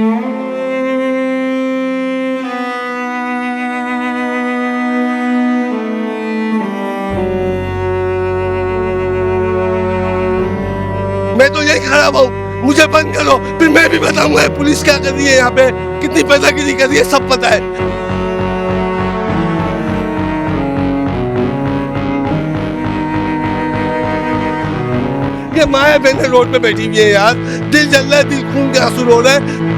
मैं तो यही खड़ा हूँ, मुझे बंद करो, फिर मैं भी बताऊंगा पुलिस क्या कर रही है, यहाँ पे कितनी पैदागिरी कर रही है, सब पता है। ये माया बहने रोड पे बैठी हुई है यार, दिल जल रहा है, दिल खून के आंसू रो रहे हैं।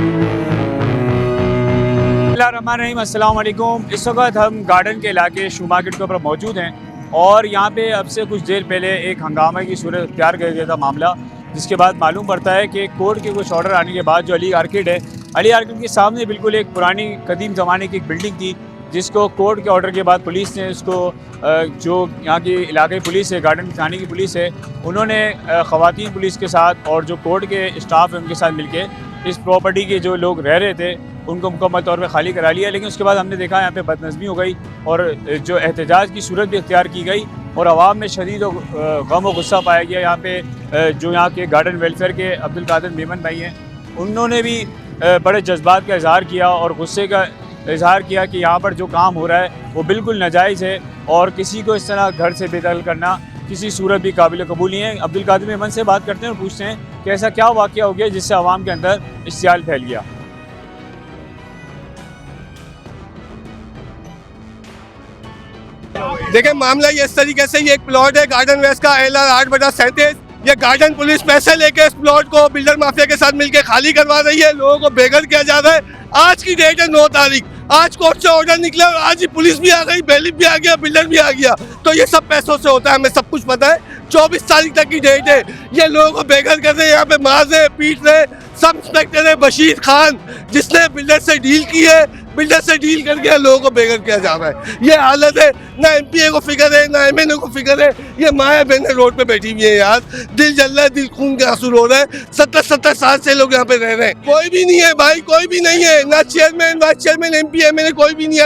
अस्सलाम वालेकुम। इस वक्त हम गार्डन के इलाके शू मार्केट के ऊपर मौजूद हैं और यहाँ पे अब से कुछ देर पहले एक हंगामे की सूरत इख्तियार कर गया था मामला, जिसके बाद मालूम पड़ता है कि कोर्ट के कुछ ऑर्डर आने के बाद जो अली आर्किड है, अली आर्किड के सामने बिल्कुल एक पुरानी कदीम ज़माने की एक बिल्डिंग थी, जिसको कोर्ट के ऑर्डर के बाद पुलिस ने उसको जो यहाँ की इलाके पुलिस है, गार्डन थाने की पुलिस है, उन्होंने ख़वातीन पुलिस के साथ और जो कोर्ट के स्टाफ है उनके साथ मिलके इस प्रॉपर्टी के जो लोग रह रहे थे उनको मुकम्मल तौर पे खाली करा लिया। लेकिन उसके बाद हमने देखा यहाँ पे बदनज़मी हो गई और जो एहतजाज की सूरत भी इख्तियार की गई और आवाम में शदीद गम और गुस्सा पाया गया। यहाँ पे जो यहाँ के गार्डन वेलफेयर के अब्दुल कादिर मेमन भाई हैं, उन्होंने भी बड़े जज्बात का इजहार किया और गुस्से का इजहार किया कि यहाँ पर जो काम हो रहा है वो बिल्कुल नाजायज़ है और किसी को इस तरह घर से बेदखल करना किसी सूरत भी काबिल कबूल नहीं है। अब्दुल कादिर मेमन से बात करते हैं और पूछते हैं कि ऐसा क्या वाक़या हो गया जिससे आवाम के अंदर इश्तियाल फैल गया। देखिए मामला ये इस तरीके से, ये एक प्लॉट है गार्डन वेस्ट का LR 8/37। ये गार्डन पुलिस पैसे लेके इस प्लॉट को बिल्डर माफिया के साथ मिलकर खाली करवा रही है, लोगों को बेघर किया जा रहा है। आज की डेट है 9 तारीख, आज कोर्ट से ऑर्डर निकला और आज ही पुलिस भी आ गई, बैलिफ भी आ गया, बिल्डर भी आ गया। तो ये सब पैसों से होता है, हमें सब कुछ पता है। 24 तारीख तक की डेट है, ये लोगों को बेघर कर रहे हैं, यहाँ पे मार रहे, पीट रहे। सब इंस्पेक्टर है बशीर खान, जिसने बिल्डर से डील की है, बिल्डर से डील करके लोगों को बेघर किया जा रहा है। ये हालत है, ना MPA को फिक्र है, ना MNA को फिक्र है। ये माया बहने रोड पे बैठी हुई है यार, दिल जल रहा है, दिल खून के आंसू रो रहे हैं। 70 साल से लोग यहाँ पे रह रहे हैं, कोई भी नहीं है भाई, कोई भी नहीं है, ना chairman, vice chairman, MPA, MNA कोई भी नहीं है।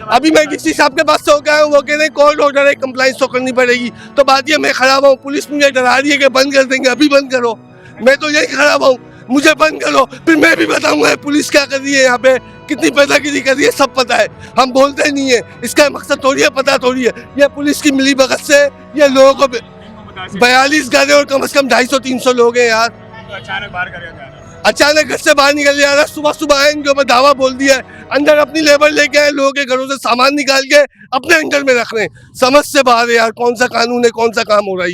अभी मैं DC साहब के पास से होकर आया हूँ, वो कह रहे हैं कोर्ट ऑर्डर है, कंप्लाइंस तो करनी पड़ेगी। तो बात ये, मैं खड़ा हुआ हूँ, पुलिस मुझे डरा रही है कि बंद कर देंगे, अभी बंद करो। मैं तो यही खड़ा हुआ हूँ, मुझे बंद करो, फिर मैं भी बताऊंगा पुलिस क्या कर रही है, यहाँ पे कितनी पैदागिरी कर रही है, सब पता है। हम बोलते नहीं है, इसका मकसद थोड़ी है, पता थोड़ी है। ये पुलिस की मिली भगत से ये लोगों को 42 घर और कम से कम 250-300 लोग हैं यार। अचानक घर से बाहर निकल जा रहा है, सुबह सुबह आए, इनके ऊपर दावा बोल दिया है, अंदर अपनी लेबर लेके आए, लोगों के घरों से सामान निकाल के अपने अंडर में रख रहे हैं। समझ से बाहर है यार, कौन सा कानून है, कौन सा काम हो रहा है।